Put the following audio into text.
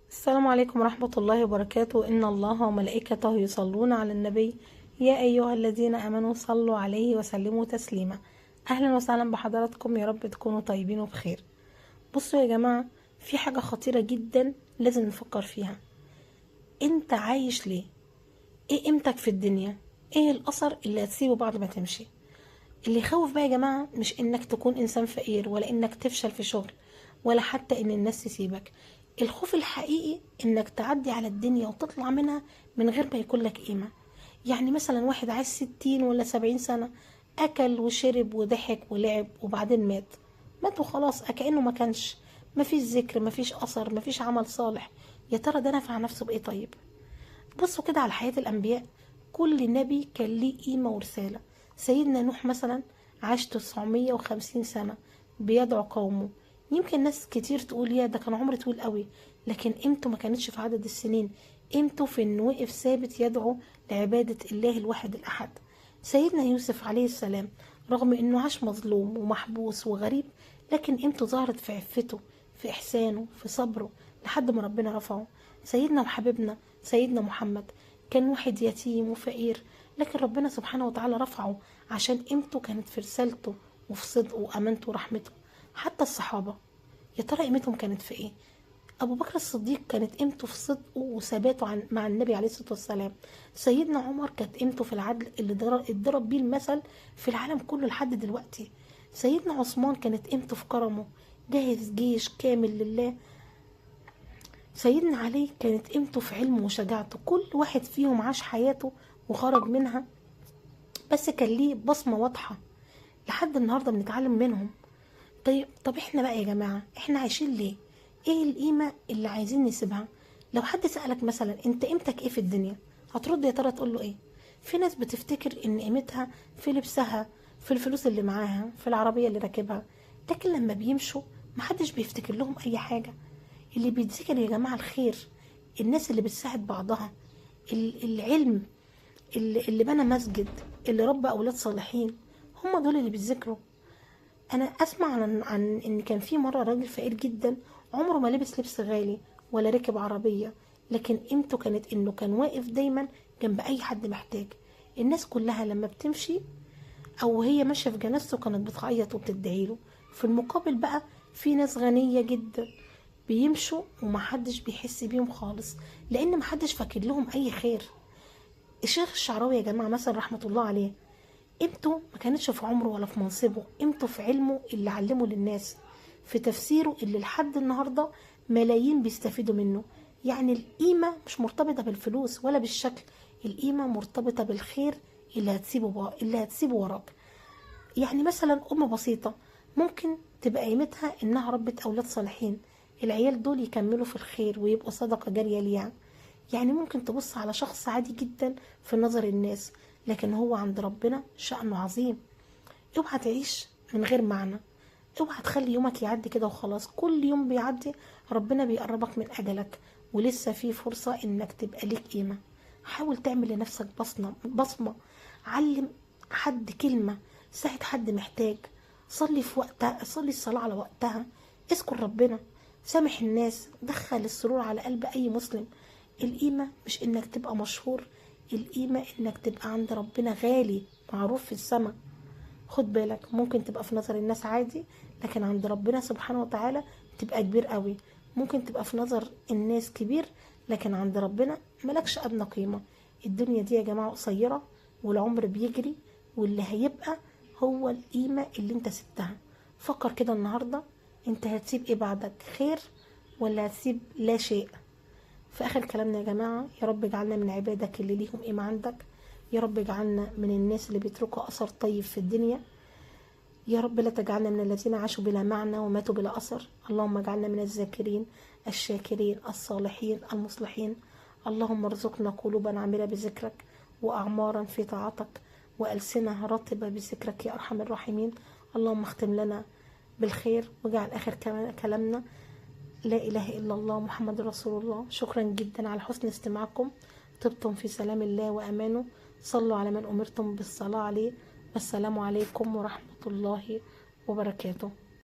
السلام عليكم ورحمة الله وبركاته. إن الله وملائكته يصلون على النبي يا أيها الذين آمنوا صلوا عليه وسلموا تسليما. أهلا وسهلا بحضراتكم، يا رب تكونوا طيبين وبخير. بصوا يا جماعة، في حاجة خطيرة جدا لازم نفكر فيها. أنت عايش ليه؟ إيه قيمتك في الدنيا؟ إيه الأثر اللي هتسيبه بعد ما تمشي؟ اللي يخوف بقى يا جماعة مش انك تكون انسان فقير، ولا انك تفشل في شغل، ولا حتى ان الناس تسيبك. الخوف الحقيقي انك تعدي على الدنيا وتطلع منها من غير ما يكون لك قيمة. يعني مثلا واحد عايش 60 ولا 70 سنة، اكل وشرب وضحك ولعب وبعدين مات وخلاص، كأنه ما كانش. مفيش ذكر، مفيش اثر، مفيش عمل صالح. يا ترى ده نفع نفسه بايه؟ طيب بصوا كده على حياة الأنبياء، كل نبي كان ليه قيمة ورسالة. سيدنا نوح مثلا عاش 950 سنة بيدعو قومه. يمكن ناس كتير تقول يا ده كان عمر طويل قوي، لكن قيمته ما كانتش في عدد السنين، قيمته في انه وقف ثابت يدعو لعبادة الله الواحد الأحد. سيدنا يوسف عليه السلام رغم انه عاش مظلوم ومحبوس وغريب، لكن قيمته ظهرت في عفته، في إحسانه، في صبره، لحد ما ربنا رفعه. سيدنا وحبيبنا سيدنا محمد كان واحد يتيم وفقير، لكن ربنا سبحانه وتعالى رفعه عشان قيمته كانت في رسالته وفي صدقه وأمانته ورحمته. حتى الصحابة، يا ترى قيمتهم كانت في ايه؟ أبو بكر الصديق كانت قيمته في صدقه وثباته مع النبي عليه الصلاة والسلام. سيدنا عمر كانت قيمته في العدل اللي اتضرب بيه المثل في العالم كله لحد دلوقتي. سيدنا عثمان كانت قيمته في كرمه، جاهز جيش كامل لله. سيدنا علي كانت قيمته في علمه وشجاعته. كل واحد فيهم عاش حياته وخرج منها، بس كان ليه بصمة واضحة لحد النهاردة بنتعلم منهم. طب احنا بقى يا جماعة، احنا عايشين ليه؟ ايه القيمة اللي عايزين نسيبها؟ لو حد سألك مثلا انت قيمتك ايه في الدنيا، هترد يا ترى تقول له ايه؟ في ناس بتفتكر ان قيمتها في لبسها، في الفلوس اللي معاها، في العربية اللي راكبها، لكن لما بيمشوا محدش بيفتكر لهم اي حاجة. اللي بيتذكر يا جماعة الخير، الناس اللي بتساعد بعضها، العلم، اللي بنى مسجد، اللي ربى أولاد صالحين، هم دول اللي بيتذكروا. أنا أسمع عن إن كان في مرة راجل فقير جدا، عمره ما لبس لبس غالي ولا ركب عربية، لكن قيمته كانت إنه كان واقف دايما جنب أي حد محتاج. الناس كلها لما بتمشي او هي ماشيه في جنازته كانت بتعيط وبتدعيله. في المقابل بقى في ناس غنيه جدا بيمشوا ومحدش بيحس بيهم خالص، لان محدش فاكر لهم اي خير. الشيخ الشعراوي يا جماعه مثلا رحمه الله عليه، قيمته ما كانتش في عمره ولا في منصبه، قيمته في علمه اللي علمه للناس، في تفسيره اللي لحد النهارده ملايين بيستفيدوا منه. يعني القيمه مش مرتبطه بالفلوس ولا بالشكل، القيمه مرتبطه بالخير اللي هتسيبه وراك. يعني مثلا أم بسيطة ممكن تبقى قيمتها إنها ربت أولاد صالحين، العيال دول يكملوا في الخير ويبقوا صدقة جارية ليها. يعني ممكن تبص على شخص عادي جدا في نظر الناس، لكن هو عند ربنا شأنه عظيم. اوعى تعيش من غير معنى، اوعى تخلي يومك يعدي كده وخلاص. كل يوم بيعدي ربنا بيقربك من أجلك، ولسه في فرصة إنك تبقى ليك قيمة. حاول تعمل لنفسك بصمة، علم حد كلمة، ساعد حد محتاج، صلي في وقتها، صلي الصلاة على وقتها، اذكر ربنا، سامح الناس، دخل السرور على قلب أي مسلم. القيمة مش إنك تبقى مشهور، القيمة إنك تبقى عند ربنا غالي، معروف في السماء. خد بالك، ممكن تبقى في نظر الناس عادي، لكن عند ربنا سبحانه وتعالى تبقى كبير قوي. ممكن تبقى في نظر الناس كبير، لكن عند ربنا ملكش أدنى قيمة. الدنيا دي يا جماعة قصيرة، والعمر بيجري، واللي هيبقى هو القيمة اللي انت سبتها. فكر كده النهاردة، انت هتسيب ايه بعدك؟ خير ولا هتسيب لا شيء؟ في آخر كلامنا يا جماعة، يا رب اجعلنا من عبادك اللي ليهم قيمة عندك، يا رب اجعلنا من الناس اللي بيتركوا أثر طيب في الدنيا، يا رب لا تجعلنا من الذين عاشوا بلا معنى وماتوا بلا أثر. اللهم اجعلنا من الذاكرين الشاكرين الصالحين المصلحين. اللهم ارزقنا قلوبا عامرة بذكرك، وأعمارا في طاعتك، وألسنة رطبة بذكرك يا أرحم الراحمين. اللهم اختم لنا بالخير، واجعل آخر كلامنا لا إله إلا الله محمد رسول الله. شكرا جدا على حسن استماعكم، طبتم في سلام الله وأمانه. صلوا على من أمرتم بالصلاة عليه. والسلام عليكم ورحمة الله وبركاته.